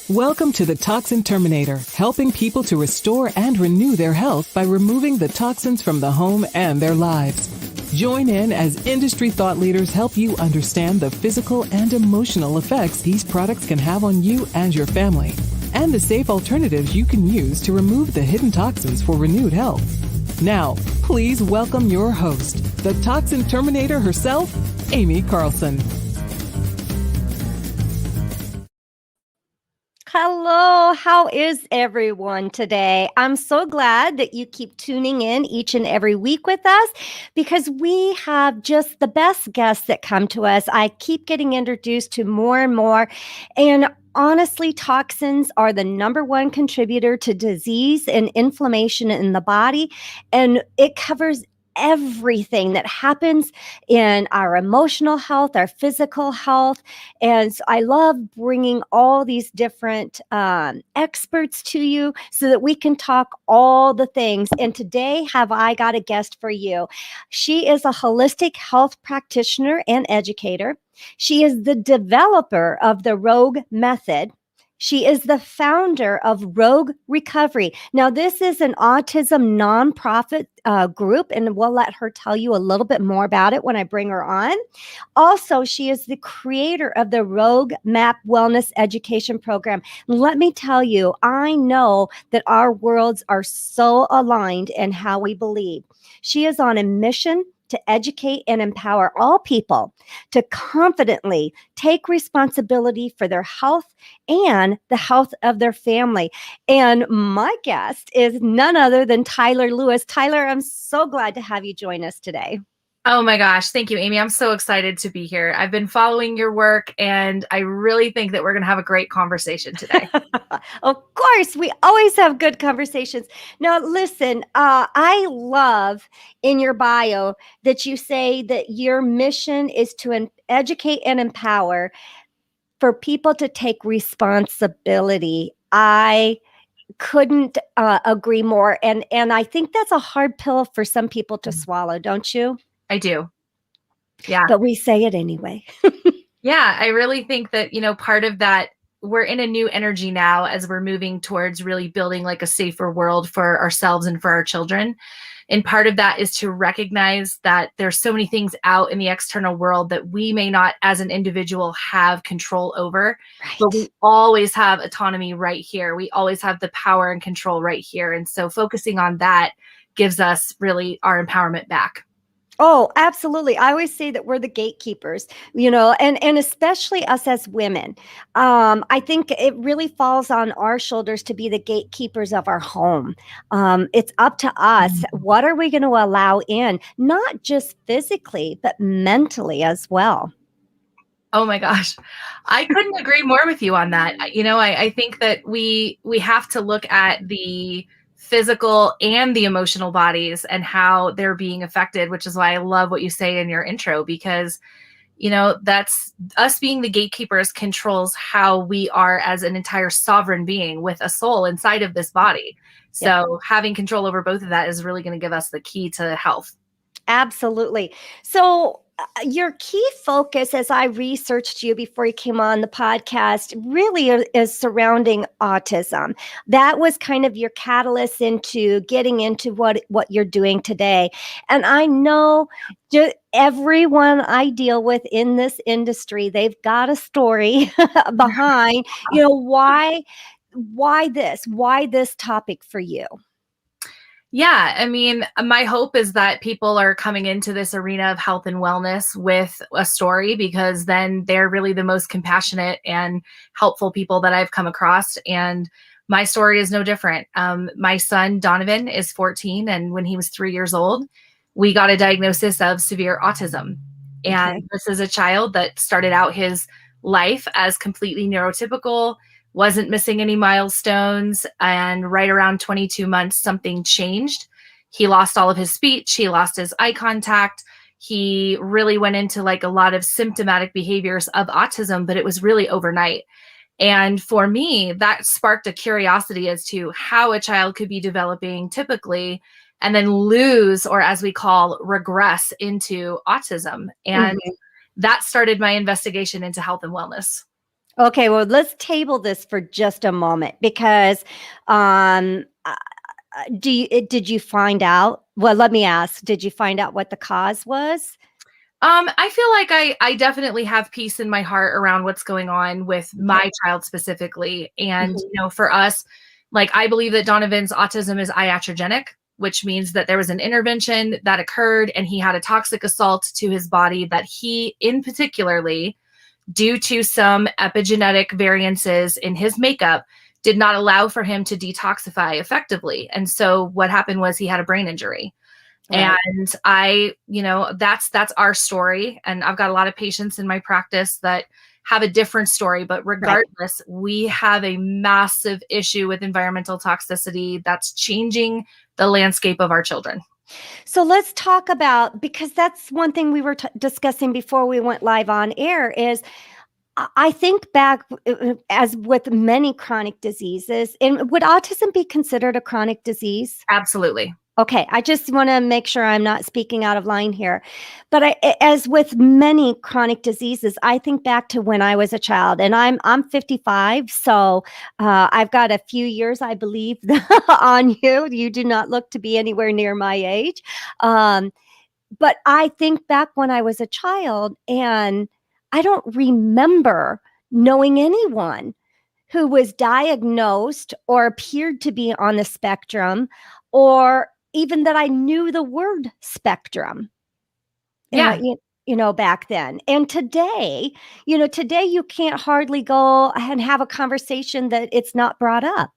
Welcome to the Toxin Terminator, helping people to restore and renew their health by removing the toxins from the home and their lives. Join in as industry thought leaders help you understand the physical and emotional effects these products can have on you and your family, and the safe alternatives you can use to remove the hidden toxins for renewed health. Now, please welcome your host, the Toxin Terminator herself, Amy Carlson. Hello, how is everyone today? I'm so glad that you keep tuning in each and every week with us because we have just the best guests that come to us. I keep getting introduced to more and more. And honestly, toxins are the number one contributor to disease and inflammation in the body. And it covers everything that happens in our emotional health, our physical health. And so I love bringing all these different experts to you so that we can talk all the things. And today have I got a guest for you. She is a holistic health practitioner and educator. She is the developer of the Rogue Method. She is the founder of Rogue Recovery. Now, this is an autism nonprofit group, and we'll let her tell you a little bit more about it when I bring her on. Also, she is the creator of the Rogue Map Wellness Education Program. Let me tell you, I know that our worlds are so aligned in how we believe. She is on a mission to educate and empower all people to confidently take responsibility for their health and the health of their family. And my guest is none other than Tyler Lewis. Tyler, I'm so glad to have you join us today. Oh my gosh. Thank you, Amy. I'm so excited to be here. I've been following your work and I really think that we're going to have a great conversation today. Of course, we always have good conversations. Now, listen, I love in your bio that you say that your mission is to educate and empower for people to take responsibility. I couldn't agree more. And I think that's a hard pill for some people to swallow, don't you? I do. Yeah. But we say it anyway. Yeah. I really think that, part of that, we're in a new energy now as we're moving towards really building like a safer world for ourselves and for our children. And part of that is to recognize that there's so many things out in the external world that we may not as an individual have control over, Right. But we always have autonomy right here. We always have the power and control right here. And so focusing on that gives us really our empowerment back. Oh, absolutely. I always say that we're the gatekeepers, and especially us as women. I think it really falls on our shoulders to be the gatekeepers of our home. It's up to us. What are we going to allow in, not just physically, but mentally as well? Oh my gosh. I couldn't agree more with you on that. I think that we have to look at the physical and the emotional bodies and how they're being affected, which is why I love what you say in your intro, because, that's us being the gatekeepers controls how we are as an entire sovereign being with a soul inside of this body. So having control over both of that is really going to give us the key to health. Absolutely. So your key focus, as I researched you before you came on the podcast, really is surrounding autism. That was kind of your catalyst into getting into what you're doing today. And I know everyone I deal with in this industry, they've got a story behind, why this topic for you? Yeah, I mean, my hope is that people are coming into this arena of health and wellness with a story, because then they're really the most compassionate and helpful people that I've come across. And my story is no different. My son, Donovan, is 14. And when he was 3 years old, we got a diagnosis of severe autism. And This is a child that started out his life as completely neurotypical, wasn't missing any milestones. And right around 22 months, something changed. He lost all of his speech. He lost his eye contact. He really went into like a lot of symptomatic behaviors of autism, but it was really overnight. And for me, that sparked a curiosity as to how a child could be developing typically and then lose, or as we call, regress into autism. And that started my investigation into health and wellness. Okay, well, let's table this for just a moment because um, uh, did you find out? Well, let me ask, did you find out what the cause was? I feel like I definitely have peace in my heart around what's going on with Okay. my child specifically. And, Mhm. for us, like I believe that Donovan's autism is iatrogenic, which means that there was an intervention that occurred and he had a toxic assault to his body that he, in particularly, due to some epigenetic variances in his makeup, did not allow for him to detoxify effectively. And so what happened was he had a brain injury. Right. And that's our story. And I've got a lot of patients in my practice that have a different story, but Right. regardless, we have a massive issue with environmental toxicity that's changing the landscape of our children. So let's talk about, because that's one thing we were discussing before we went live on air is I think back as with many chronic diseases, and would autism be considered a chronic disease? Absolutely. Okay, I just want to make sure I'm not speaking out of line here. But as with many chronic diseases, I think back to when I was a child, and I'm 55, so I've got a few years, I believe, on you. You do not look to be anywhere near my age, um, but I think back when I was a child, and I don't remember knowing anyone who was diagnosed or appeared to be on the spectrum, or even that I knew the word spectrum, Yeah. back then. And today you can't hardly go and have a conversation that it's not brought up.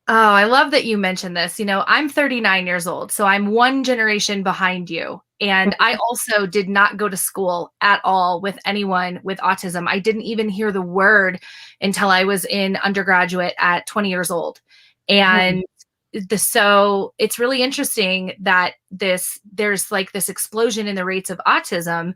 Oh, I love that you mentioned this. I'm 39 years old, so I'm one generation behind you. And I also did not go to school at all with anyone with autism. I didn't even hear the word until I was in undergraduate at 20 years old. Mhm. And so it's really interesting that there's like this explosion in the rates of autism.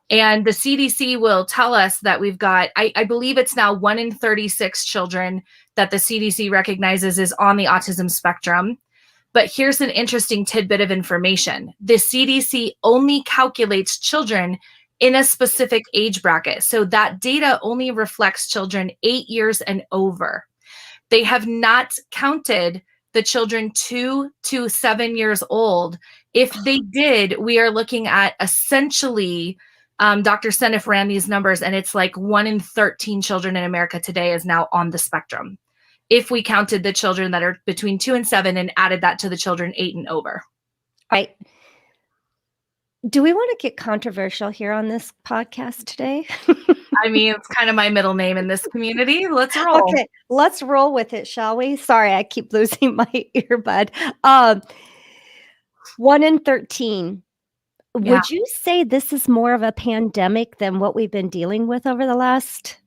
And the CDC will tell us that we've got, I believe it's now 1 in 36 children that the CDC recognizes is on the autism spectrum. But here's an interesting tidbit of information. The CDC only calculates children in a specific age bracket. So that data only reflects children 8 years and over. They have not counted the children 2 to 7 years old. If they did, we are looking at essentially, Dr. Senif ran these numbers, and it's like 1 in 13 children in America today is now on the spectrum. If we counted the children that are between 2 and 7 and added that to the children 8 and over. Right. Do we want to get controversial here on this podcast today? I mean, it's kind of my middle name in this community. Let's roll. Okay, let's roll with it, shall we? Sorry, I keep losing my earbud. 1 in 13. Yeah, Would you say this is more of a pandemic than what we've been dealing with over the last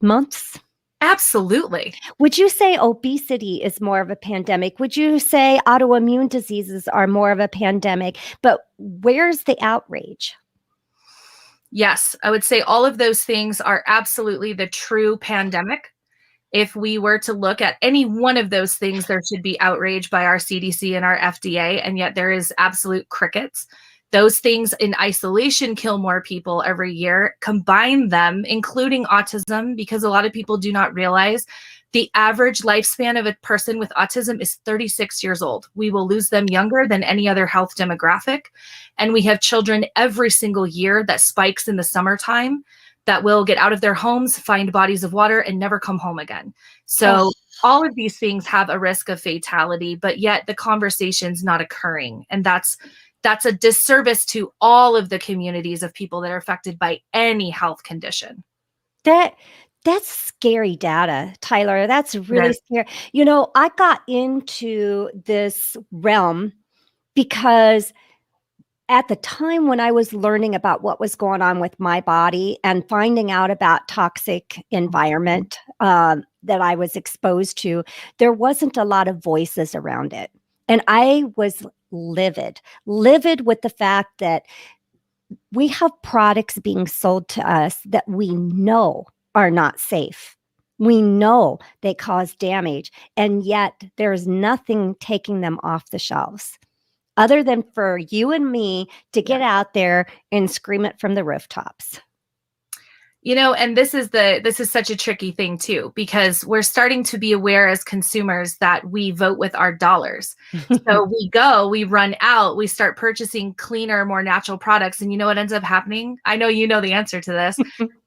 months? absolutely. Would you say obesity is more of a pandemic? Would you say autoimmune diseases are more of a pandemic? But where's the outrage? Yes, I would say all of those things are absolutely the true pandemic. If we were to look at any one of those things, there should be outrage by our CDC and our FDA, and yet there is absolute crickets. Those things in isolation kill more people every year. Combine them, including autism, because a lot of people do not realize the average lifespan of a person with autism is 36 years old. We will lose them younger than any other health demographic. And we have children every single year that spikes in the summertime that will get out of their homes, find bodies of water, and never come home again. So all of these things have a risk of fatality, but yet the conversation's not occurring. And that's a disservice to all of the communities of people that are affected by any health condition. That's scary data, Tyler. That's really scary. I got into this realm because at the time when I was learning about what was going on with my body and finding out about toxic environment that I was exposed to, there wasn't a lot of voices around it. And I was livid with the fact that we have products being sold to us that we know are not safe. We know they cause damage, and yet there's nothing taking them off the shelves other than for you and me to get out there and scream it from the rooftops. And this is such a tricky thing too, because we're starting to be aware as consumers that we vote with our dollars. So we run out, we start purchasing cleaner, more natural products. And you know what ends up happening? I know you know the answer to this.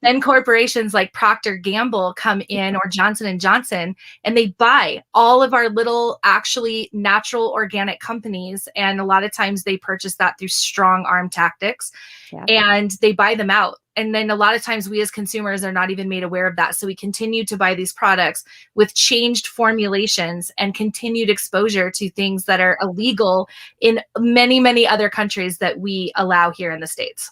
Then corporations like Procter & Gamble come in, or Johnson & Johnson, and they buy all of our little actually natural organic companies. And a lot of times they purchase that through strong arm tactics. Yeah. And they buy them out. And then a lot of times we as consumers are not even made aware of that. So we continue to buy these products with changed formulations and continued exposure to things that are illegal in many, many other countries that we allow here in the States.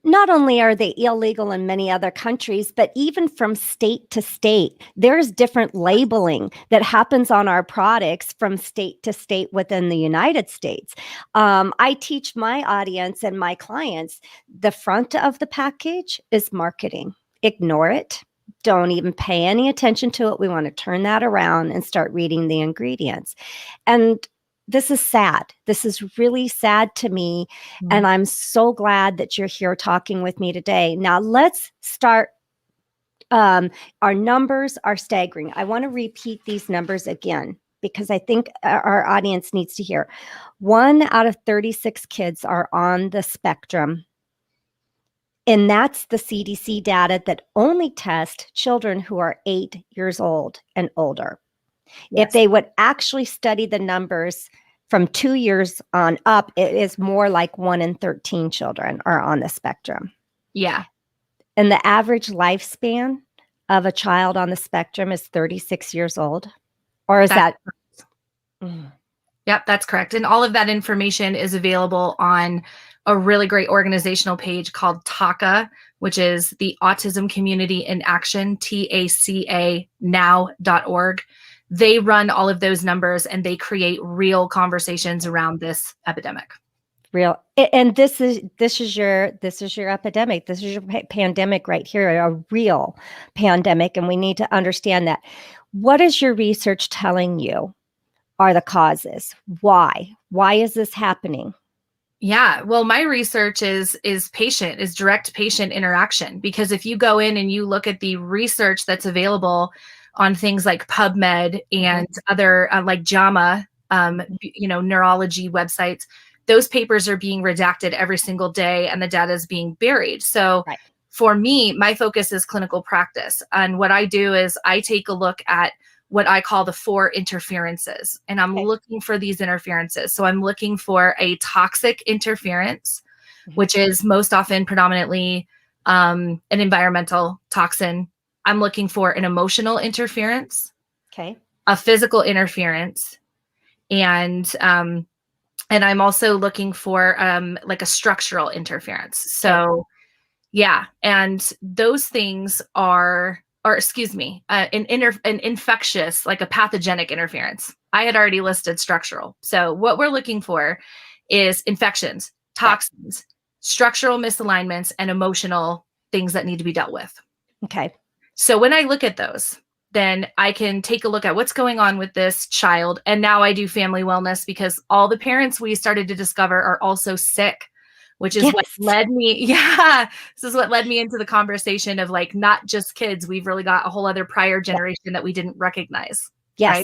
Not only are they illegal in many other countries, but even from state to state, there's different labeling that happens on our products from state to state within the United States. I teach my audience and my clients, the front of the package is marketing. Ignore it. Don't even pay any attention to it. We want to turn that around and start reading the ingredients. And this is sad. This is really sad to me. And I'm so glad that you're here talking with me today. Now let's start. Our numbers are staggering. I want to repeat these numbers again, because I think our audience needs to hear. 1 out of 36 kids are on the spectrum. And that's the CDC data that only test children who are 8 years old and older. Yes. If they would actually study the numbers from 2 years on up, it is more like 1 in 13 children are on the spectrum. Yeah. And the average lifespan of a child on the spectrum is 36 years old. Or is that? Yep, that's correct. And all of that information is available on a really great organizational page called TACA, which is the Autism Community in Action, TACA now.org. They run all of those numbers and they create real conversations around this epidemic. Real. And this is your epidemic. This is your pandemic right here, a real pandemic. And we need to understand that. What is your research telling you are the causes? Why? Why is this happening? Yeah, well, my research is direct patient interaction, because if you go in and you look at the research that's available on things like PubMed and other like JAMA, neurology websites, those papers are being redacted every single day and the data is being buried. So for me, my focus is clinical practice. And what I do is I take a look at what I call the 4 interferences, and I'm looking for these interferences. So I'm looking for a toxic interference, which is most often predominantly an environmental toxin. I'm looking for an emotional interference, a physical interference, and I'm also looking for like a structural interference. So yeah, and those things are, or excuse me, an infectious, like a pathogenic interference. I had already listed structural. So what we're looking for is infections, toxins, structural misalignments, and emotional things that need to be dealt with. Okay. So when I look at those, then I can take a look at what's going on with this child. And now I do family wellness, because all the parents we started to discover are also sick, which is what led me. Yeah. This is what led me into the conversation of like, not just kids. We've really got a whole other prior generation that we didn't recognize. Yes.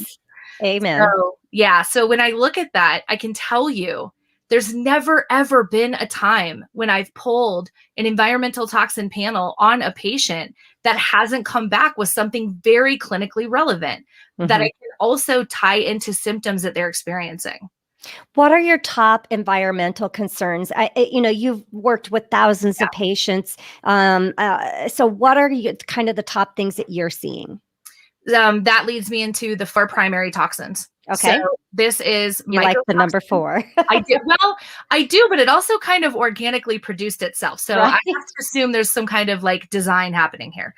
Right? Amen. So, yeah. So when I look at that, I can tell you there's never, ever been a time when I've pulled an environmental toxin panel on a patient that hasn't come back with something very clinically relevant that I can also tie into symptoms that they're experiencing. What are your top environmental concerns? You've worked with thousands of patients. So what are kind of the top things that you're seeing? That leads me into the 4 primary toxins. Okay. So this is you like the number 4. I do. Well, I do, but it also kind of organically produced itself. So I have to assume there's some kind of like design happening here.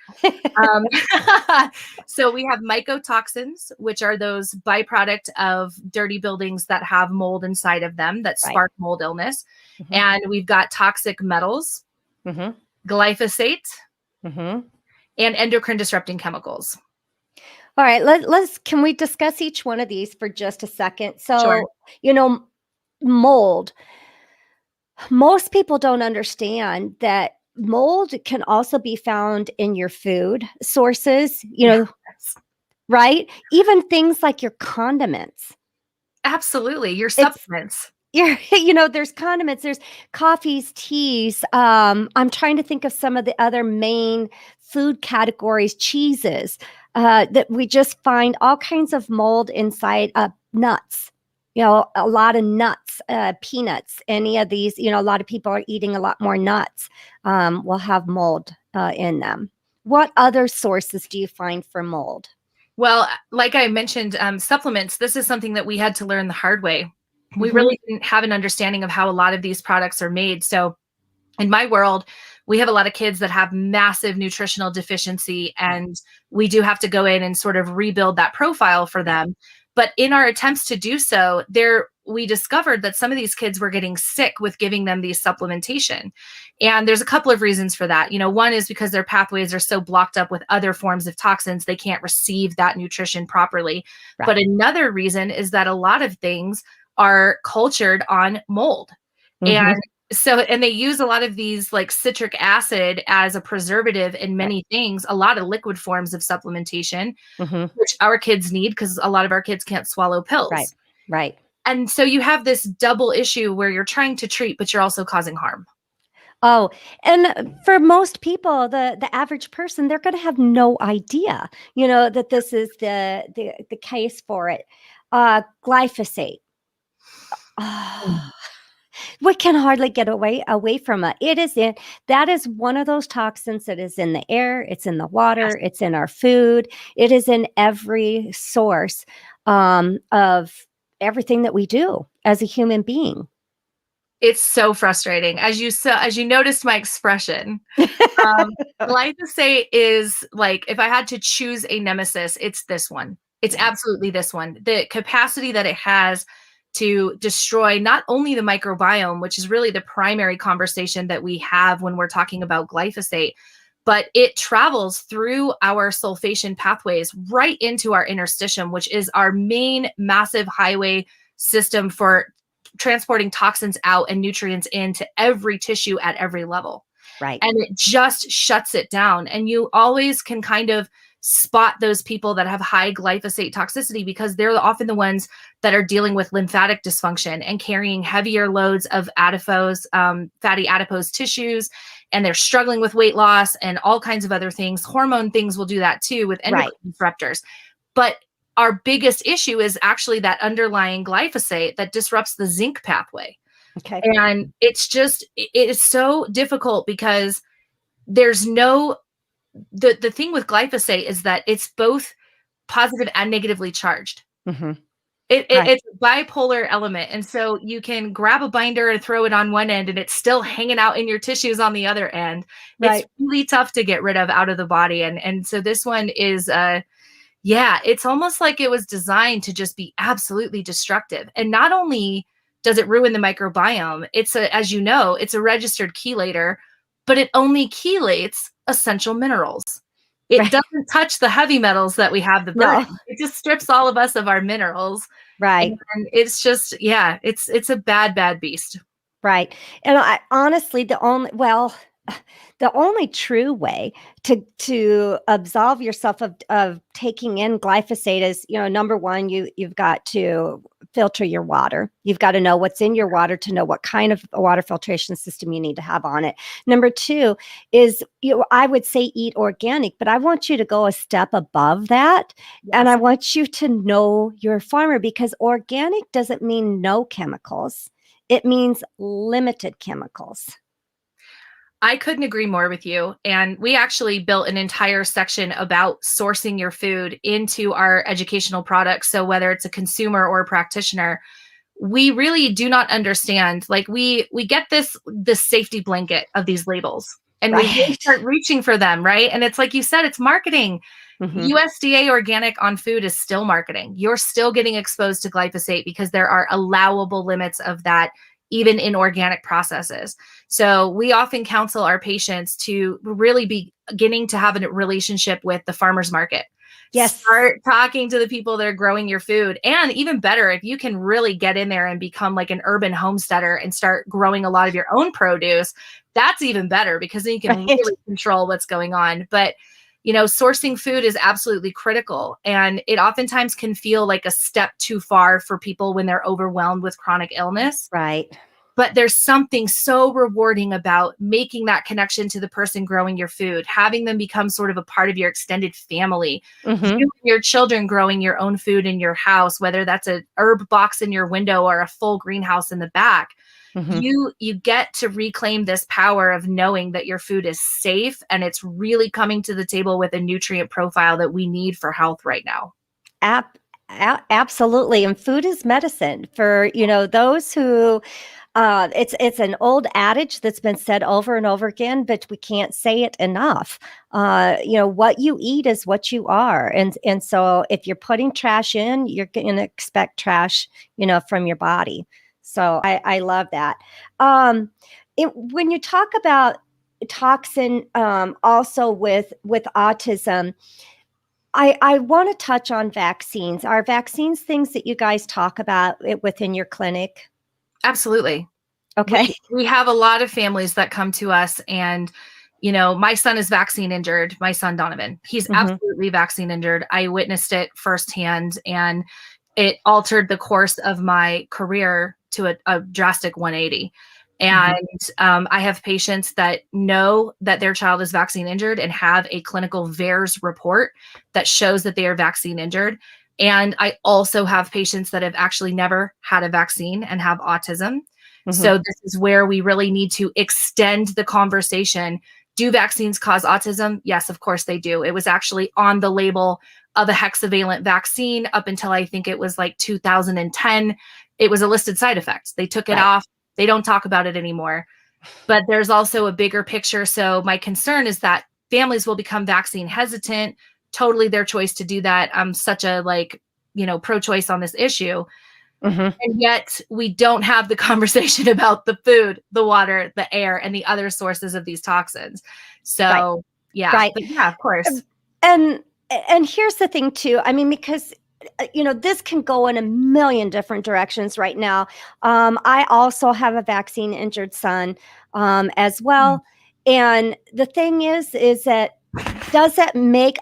So we have mycotoxins, which are those byproduct of dirty buildings that have mold inside of them that spark mold illness. And we've got toxic metals, glyphosate, and endocrine disrupting chemicals. All right, can we discuss each one of these for just a second? So, mold. Most people don't understand that mold can also be found in your food sources, Yes. right? Even things like your condiments. Absolutely. Your It's supplements. there's condiments, there's coffees, teas. I'm trying to think of some of the other main food categories, cheeses, that we just find all kinds of mold inside. Nuts, a lot of nuts, peanuts, any of these, a lot of people are eating a lot more nuts, will have mold in them. What other sources do you find for mold? Well, like I mentioned, supplements, this is something that we had to learn the hard way. We Mhm. really didn't have an understanding of how a lot of these products are made. So in my world, we have a lot of kids that have massive nutritional deficiency, and we do have to go in and sort of rebuild that profile for them. But in our attempts to do so, we discovered that some of these kids were getting sick with giving them these supplementation. And there's a couple of reasons for that. One is because their pathways are so blocked up with other forms of toxins, they can't receive that nutrition properly. Right. But another reason is that a lot of things are cultured on mold. Mhm. And they use a lot of these like citric acid as a preservative in many things, a lot of liquid forms of supplementation, Mhm. which our kids need because a lot of our kids can't swallow Right. pills. Right. And so you have this double issue where you're trying to treat, but you're also causing harm. Oh, and for most people, the average person, they're going to have no idea, that this is the case for it. Glyphosate. Oh, we can hardly get away from it. That is one of those toxins that is in the air, it's in the Yes. water, it's in our food, it is in every source of everything that we do as a human being. It's so frustrating. As you noticed my expression, um, glyphosate is like, if I had to choose a nemesis, it's this one. It's Yeah. absolutely this one. The capacity that it has to destroy not only the microbiome, which is really the primary conversation that we have when we're talking about glyphosate, but it travels through our sulfation pathways right into our interstitium, which is our main massive highway system for transporting toxins out and nutrients into every tissue at every level. Right. And it just shuts it down. And you always can kind of spot those people that have high glyphosate toxicity because they're often the ones that are dealing with lymphatic dysfunction and carrying heavier loads of adipose, fatty adipose tissues. And they're struggling with weight loss and all kinds of other things. Hormone things will do that too with endocrine disruptors. But our biggest issue is actually that underlying glyphosate that disrupts the zinc pathway. Okay. And it is so difficult because there's no, the thing with glyphosate is that it's both positive and negatively charged. Mhm. Right. It's a bipolar element. And so you can grab a binder and throw it on one end and it's still hanging out in your tissues on the other end. It's Right. really tough to get rid of out of the body. And so this one is, yeah, it's almost like it was designed to just be absolutely destructive. And not only does it ruin the microbiome, as you know, it's a registered chelator, but it only chelates essential minerals. It Right. doesn't touch the heavy metals that we have the No. burden. It just strips all of us of our minerals. Right. And it's just, yeah, it's a bad, bad beast. Right. And I honestly, the only true way to absolve yourself of taking in glyphosate is, number one, you've got to filter your water. You've got to know what's in your water to know what kind of water filtration system you need to have on it. Number two is, I would say eat organic, but I want you to go a step above that. Yes. And I want you to know your farmer, because organic doesn't mean no chemicals. It means limited chemicals. I couldn't agree more with you. And we actually built an entire section about sourcing your food into our educational products. So whether it's a consumer or a practitioner, we really do not understand. Like we get this safety blanket of these labels and we really Right. start reaching for them, right? And it's like you said, it's marketing. Mhm. USDA organic on food is still marketing. You're still getting exposed to glyphosate because there are allowable limits of that even in organic processes. So we often counsel our patients to really be beginning to have a relationship with the farmer's market. Yes. Start talking to the people that are growing your food. And even better, if you can really get in there and become like an urban homesteader and start growing a lot of your own produce, that's even better because then you can Right. really control what's going on. But, sourcing food is absolutely critical. And it oftentimes can feel like a step too far for people when they're overwhelmed with chronic illness. Right. But there's something so rewarding about making that connection to the person growing your food, having them become sort of a part of your extended family, Mm-hmm. you and your children growing your own food in your house, whether that's a herb box in your window or a full greenhouse in the back. Mm-hmm. You get to reclaim this power of knowing that your food is safe and it's really coming to the table with a nutrient profile that we need for health right now. Absolutely. And food is medicine for, those who it's an old adage that's been said over and over again, but we can't say it enough. What you eat is what you are. And so if you're putting trash in, you're going to expect trash, from your body. So I love that. When you talk about toxin, also with autism, I want to touch on vaccines. Are vaccines things that you guys talk about within your clinic? Absolutely. Okay. We have a lot of families that come to us and, my son is vaccine injured, my son Donovan. He's absolutely vaccine injured. I witnessed it firsthand and it altered the course of my career to a drastic 180. And I have patients that know that their child is vaccine injured and have a clinical VAERS report that shows that they are vaccine injured. And I also have patients that have actually never had a vaccine and have autism. So this is where we really need to extend the conversation. Do vaccines cause autism? Yes, of course they do. It was actually on the label of a hexavalent vaccine up until I think it was like 2010. It was a listed side effect. They took it off. They don't talk about it anymore. But there's also a bigger picture. So my concern is that families will become vaccine hesitant. Totally their choice to do that. I'm such a pro-choice on this issue. And yet we don't have the conversation about the food, the water, the air, and the other sources of these toxins. So but yeah, of course. And here's the thing too. I mean, because this can go in a million different directions right now. I also have a vaccine injured son as well. And the thing is that does that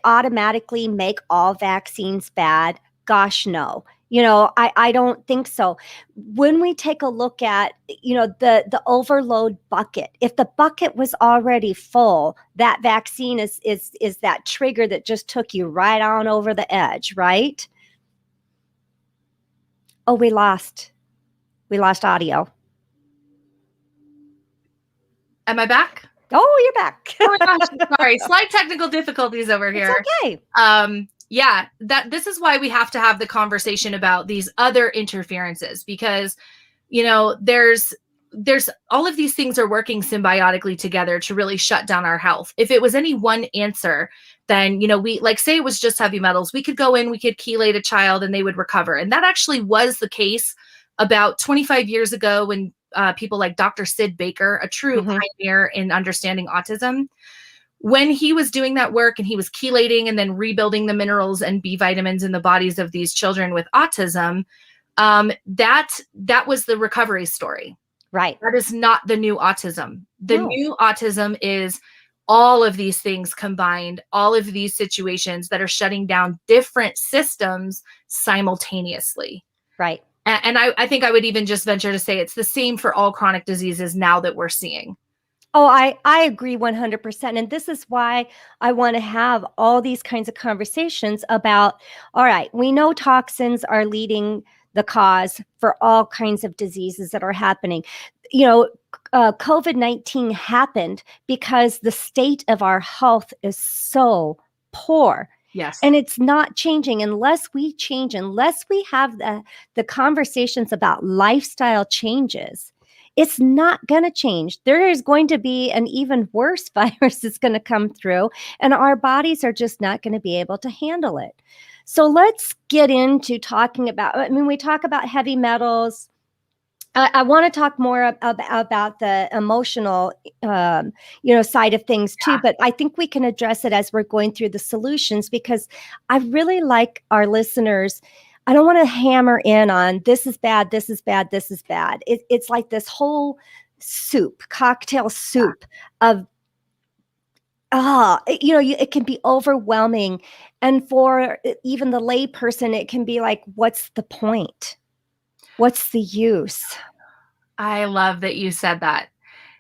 automatically make all vaccines bad? Gosh, no. I don't think so. When we take a look at, the overload bucket, if the bucket was already full, that vaccine is that trigger that just took you right on over the edge, right? Oh, we lost audio. Am I back? Oh, you're back. Oh my gosh, sorry. Slight technical difficulties over here. It's okay. This is why we have to have the conversation about these other interferences because, there's all of these things are working symbiotically together to really shut down our health. If it was any one answer, then, we say it was just heavy metals, we could go in, we could chelate a child and they would recover. And that actually was the case about 25 years ago when people like Dr. Sid Baker, a true pioneer in understanding autism, when he was doing that work and he was chelating and then rebuilding the minerals and B vitamins in the bodies of these children with autism, that was the recovery story. Right. That is not the new autism. The new autism is all of these things combined, all of these situations that are shutting down different systems simultaneously. Right. And I think I would even just venture to say it's the same for all chronic diseases now that we're seeing. Oh, I agree 100%. And this is why I want to have all these kinds of conversations about, all right, we know toxins are leading the cause for all kinds of diseases that are happening. COVID-19 happened because the state of our health is so poor. Yes. And it's not changing unless we change, unless we have the conversations about lifestyle changes. It's not going to change. There is going to be an even worse virus that's going to come through, and our bodies are just not going to be able to handle it. So let's get into talking about, we talk about heavy metals. I want to talk more about the emotional, side of things too, but I think we can address it as we're going through the solutions, because I really like our listeners. I don't want to hammer in on this is bad, this is bad, this is bad. It's like this whole soup, cocktail soup of, it can be overwhelming. And for even the lay person, it can be like, what's the point? What's the use? I love that you said that.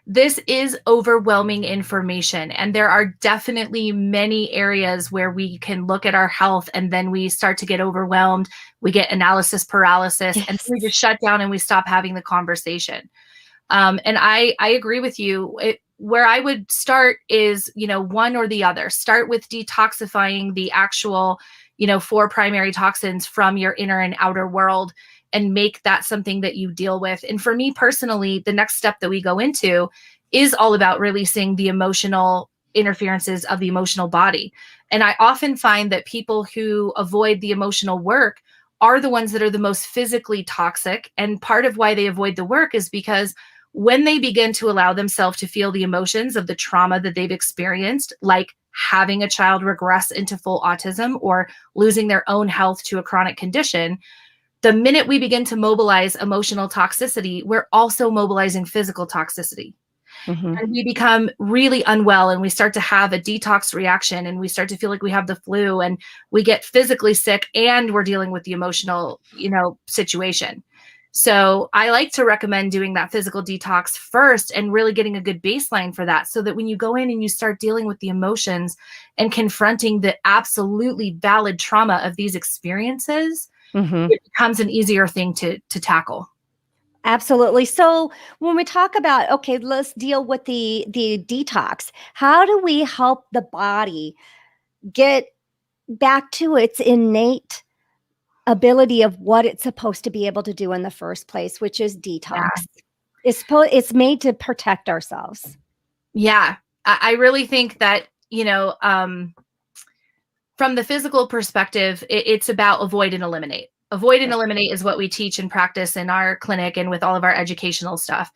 This is overwhelming information, and there are definitely many areas where we can look at our health and then we start to get overwhelmed. We get analysis paralysis, and we just shut down and we stop having the conversation. And I agree with you. Where I would start is, one or the other. Start with detoxifying the actual, 4 primary toxins from your inner and outer world, and make that something that you deal with. And for me personally, the next step that we go into is all about releasing the emotional interferences of the emotional body. And I often find that people who avoid the emotional work are the ones that are the most physically toxic. And part of why they avoid the work is because when they begin to allow themselves to feel the emotions of the trauma that they've experienced, like having a child regress into full autism or losing their own health to a chronic condition, the minute we begin to mobilize emotional toxicity, we're also mobilizing physical toxicity. And we become really unwell, and we start to have a detox reaction, and we start to feel like we have the flu, and we get physically sick, and we're dealing with the emotional, situation. So I like to recommend doing that physical detox first and really getting a good baseline for that, so that when you go in and you start dealing with the emotions and confronting the absolutely valid trauma of these experiences, it becomes an easier thing to tackle. Absolutely. So when we talk about, okay, let's deal with the detox, how do we help the body get back to its innate ability of what it's supposed to be able to do in the first place, which is detox? It's made to protect ourselves. Yeah. I really think that, from the physical perspective, it's about avoid and eliminate. Avoid and eliminate is what we teach and practice in our clinic and with all of our educational stuff.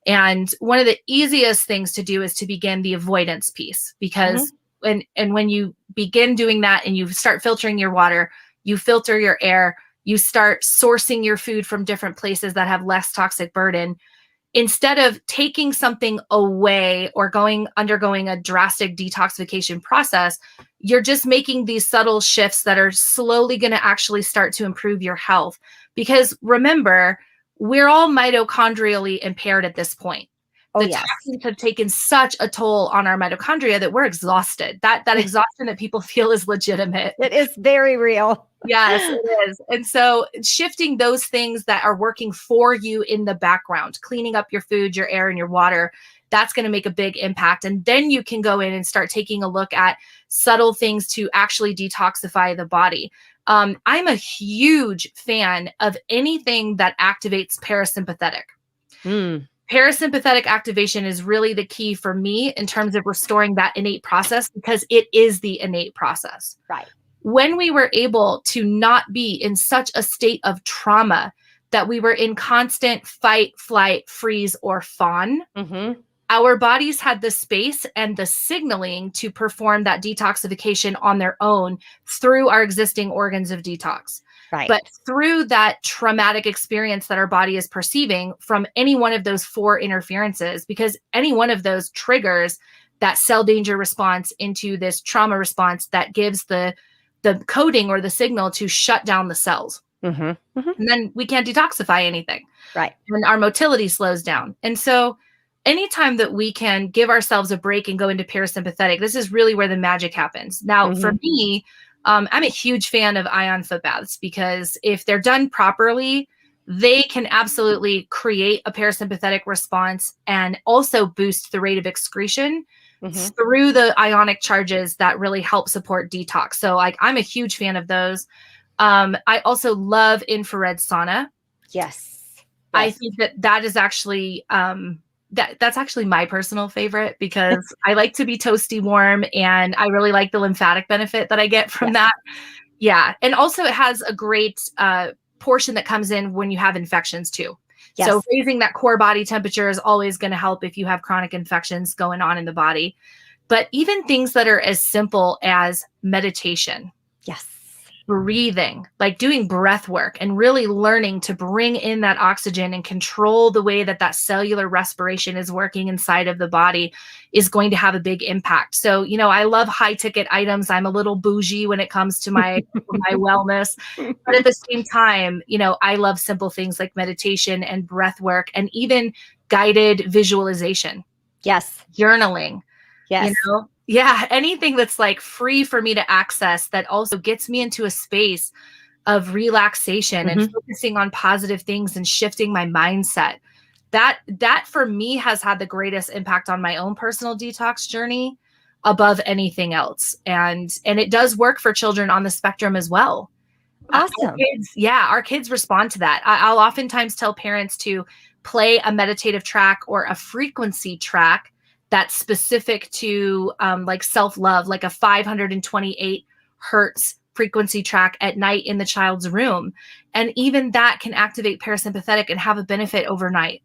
And one of the easiest things to do is to begin the avoidance piece, because when you begin doing that and you start filtering your water, you filter your air, you start sourcing your food from different places that have less toxic burden. Instead of taking something away or undergoing a drastic detoxification process, you're just making these subtle shifts that are slowly going to actually start to improve your health. Because remember, we're all mitochondrially impaired at this point. The toxins have taken such a toll on our mitochondria that we're exhausted. That exhaustion that people feel is legitimate. It is very real. Yes, it is. And so shifting those things that are working for you in the background, cleaning up your food, your air, and your water, that's going to make a big impact. And then you can go in and start taking a look at subtle things to actually detoxify the body. I'm a huge fan of anything that activates parasympathetic. Parasympathetic activation is really the key for me in terms of restoring that innate process, because it is the innate process. Right. When we were able to not be in such a state of trauma that we were in constant fight, flight, freeze, or fawn, our bodies had the space and the signaling to perform that detoxification on their own through our existing organs of detox. Right. But through that traumatic experience that our body is perceiving from any one of those 4 interferences, because any one of those triggers that cell danger response into this trauma response that gives the coding or the signal to shut down the cells. And then we can't detoxify anything. Right. And our motility slows down. And so anytime that we can give ourselves a break and go into parasympathetic, this is really where the magic happens. Now, for me, I'm a huge fan of ion foot baths, because if they're done properly, they can absolutely create a parasympathetic response and also boost the rate of excretion through the ionic charges that really help support detox. So I'm a huge fan of those. I also love infrared sauna. Yes. I think that is actually that's actually my personal favorite, because I like to be toasty warm, and I really like the lymphatic benefit that I get from that. Yeah. And also it has a great portion that comes in when you have infections too. Yes. So raising that core body temperature is always going to help if you have chronic infections going on in the body. But even things that are as simple as meditation. Yes. breathing, like doing breath work and really learning to bring in that oxygen and control the way that that cellular respiration is working inside of the body is going to have a big impact. So, I love high ticket items. I'm a little bougie when it comes to my wellness, but at the same time, I love simple things like meditation and breath work and even guided visualization. Yes. Journaling. Yes. Yeah, anything that's like free for me to access that also gets me into a space of relaxation and focusing on positive things and shifting my mindset. That for me has had the greatest impact on my own personal detox journey above anything else. And it does work for children on the spectrum as well. Awesome. Our kids respond to that. I'll oftentimes tell parents to play a meditative track or a frequency track that's specific to like self-love, like a 528 hertz frequency track at night in the child's room. And even that can activate parasympathetic and have a benefit overnight.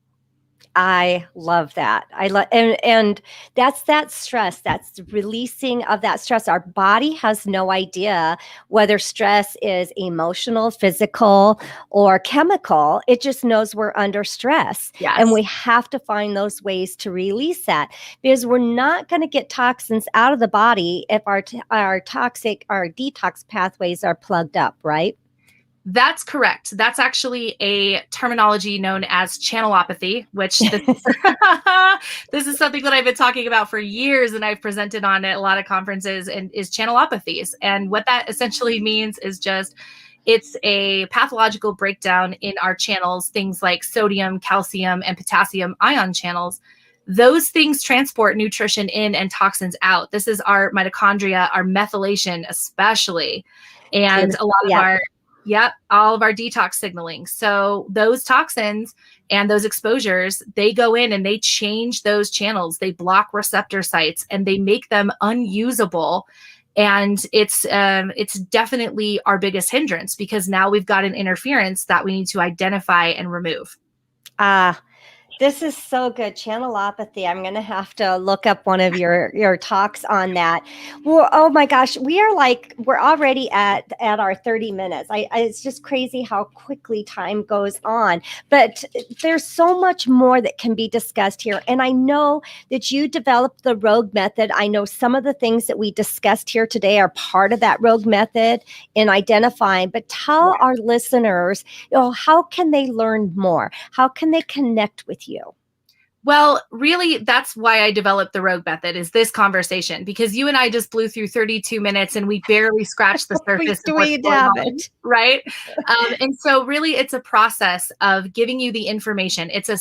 I love that. I love, and that's that stress. That's the releasing of that stress. Our body has no idea whether stress is emotional, physical, or chemical. It just knows we're under stress. Yes. And we have to find those ways to release that, because we're not going to get toxins out of the body if our detox pathways are plugged up, right? That's correct. That's actually a terminology known as channelopathy, which this is something that I've been talking about for years and I've presented on at a lot of conferences, and is channelopathies. And what that essentially means is just it's a pathological breakdown in our channels, things like sodium, calcium, and potassium ion channels. Those things transport nutrition in and toxins out. This is our mitochondria, our methylation especially, and a lot of all of our detox signaling. So those toxins and those exposures, they go in and they change those channels. They block receptor sites and they make them unusable. And it's definitely our biggest hindrance, because now we've got an interference that we need to identify and remove. This is so good. Channelopathy. I'm going to have to look up one of your talks on that. Well, oh my gosh, we're already at our 30 minutes. It's just crazy how quickly time goes on, but there's so much more that can be discussed here. And I know that you developed the Rogue method. I know some of the things that we discussed here today are part of that Rogue method in identifying, but tell our listeners, how can they learn more? How can they connect with you? Well, really, that's why I developed the Rogue method, is this conversation, because you and I just blew through 32 minutes and we barely scratched the surface of what's going on, right? And so really it's a process of giving you the information. It's a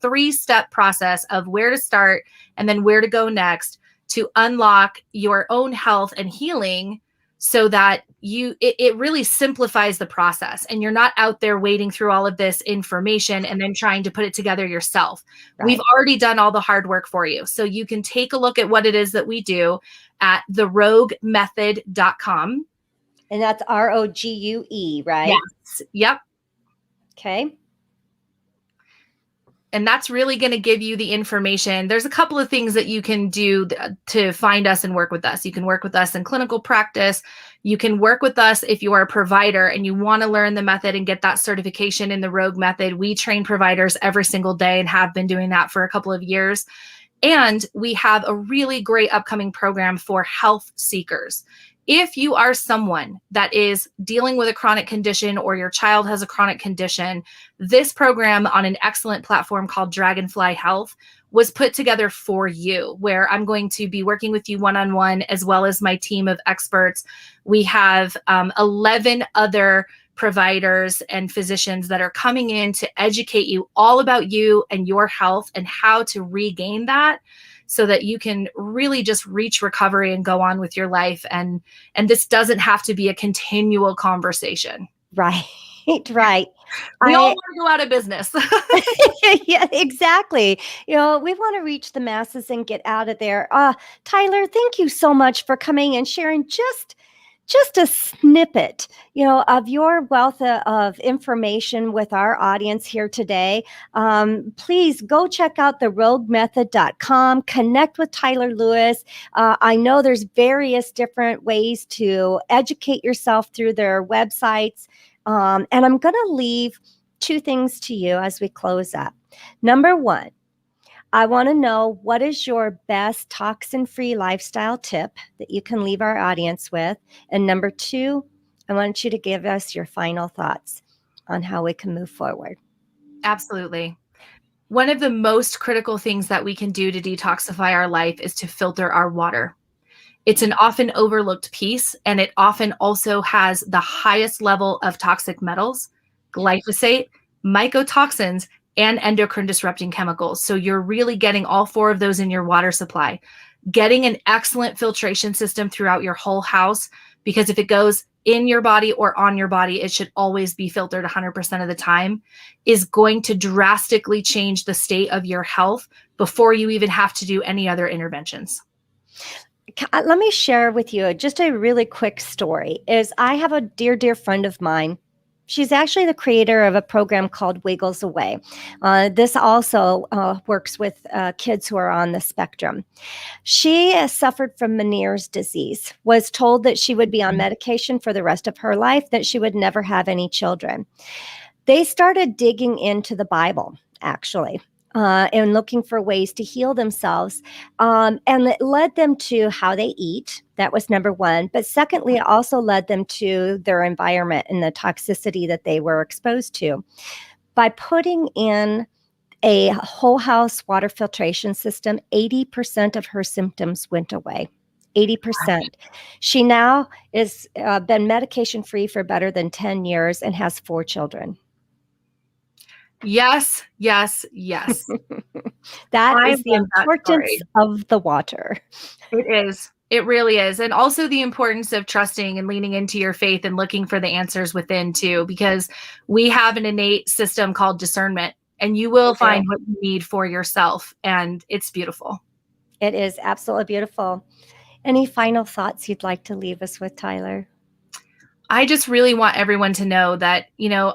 3-step process of where to start and then where to go next to unlock your own health and healing, so that it really simplifies the process and you're not out there wading through all of this information and then trying to put it together yourself. Right. We've already done all the hard work for you. So you can take a look at what it is that we do at theroguemethod.com. And that's ROGUE, right? Yes. Yep. Okay. And that's really going to give you the information. There's a couple of things that you can do to find us and work with us. You can work with us in clinical practice. You can work with us if you are a provider and you want to learn the method and get that certification in the Rogue method. We train providers every single day and have been doing that for a couple of years. And we have a really great upcoming program for health seekers. If you are someone that is dealing with a chronic condition or your child has a chronic condition, this program on an excellent platform called Dragonfly Health was put together for you, where I'm going to be working with you one-on-one as well as my team of experts. We have 11 other providers and physicians that are coming in to educate you all about you and your health and how to regain that, so that you can really just reach recovery and go on with your life. And this doesn't have to be a continual conversation. Right, right. We all want to go out of business. Yeah, exactly. We want to reach the masses and get out of there. Tyler, thank you so much for coming and sharing just just a snippet, of your wealth of information with our audience here today, please go check out theroguemethod.com, connect with Tyler Lewis. I know there's various different ways to educate yourself through their websites. And I'm going to leave two things to you as we close up. Number one, I want to know, what is your best toxin-free lifestyle tip that you can leave our audience with? And number two, I want you to give us your final thoughts on how we can move forward. Absolutely. One of the most critical things that we can do to detoxify our life is to filter our water. It's an often overlooked piece, and it often also has the highest level of toxic metals, glyphosate, mycotoxins, and endocrine disrupting chemicals. So you're really getting all four of those in your water supply. Getting an excellent filtration system throughout your whole house, because if it goes in your body or on your body, it should always be filtered 100% of the time, is going to drastically change the state of your health before you even have to do any other interventions. Let me share with you just a really quick story. I have a dear friend of mine. She's actually the creator of a program called Wiggles Away. This also works with kids who are on the spectrum. She suffered from Meniere's disease, was told that she would be on medication for the rest of her life, that she would never have any children. They started digging into the Bible, actually, and looking for ways to heal themselves. And it led them to how they eat. That was number one. But secondly, it also led them to their environment and the toxicity that they were exposed to. By putting in a whole house water filtration system, 80% of her symptoms went away. 80%. She now is been medication free for better than 10 years and has 4 children. Yes, yes, yes. That is the importance of the water. It is. It really is. And also the importance of trusting and leaning into your faith and looking for the answers within too, because we have an innate system called discernment, and you will find what you need for yourself. And it's beautiful. It is absolutely beautiful. Any final thoughts you'd like to leave us with, Tyler? I just really want everyone to know that,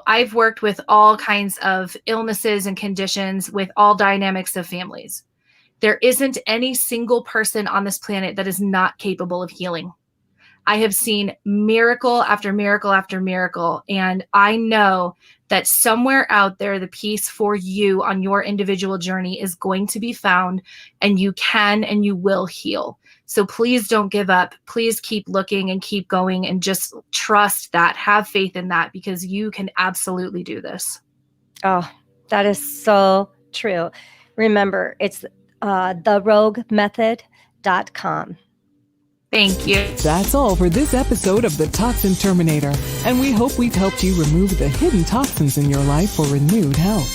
I've worked with all kinds of illnesses and conditions with all dynamics of families. There isn't any single person on this planet that is not capable of healing. I have seen miracle after miracle after miracle, and I know that somewhere out there, the piece for you on your individual journey is going to be found, and you can and you will heal. So please don't give up. Please keep looking and keep going, and just trust that. Have faith in that, because you can absolutely do this. Oh, that is so true. Remember, it's theroguemethod.com. Thank you. That's all for this episode of The Toxin Terminator, and we hope we've helped you remove the hidden toxins in your life for renewed health.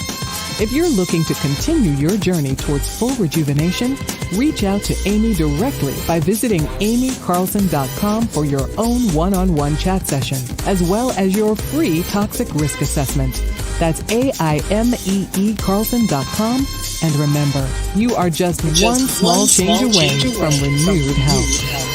If you're looking to continue your journey towards full rejuvenation, reach out to Amy directly by visiting amycarlson.com for your own one-on-one chat session, as well as your free toxic risk assessment. That's AIMEEcarlson.com. And remember, you are just one small change away from renewed health.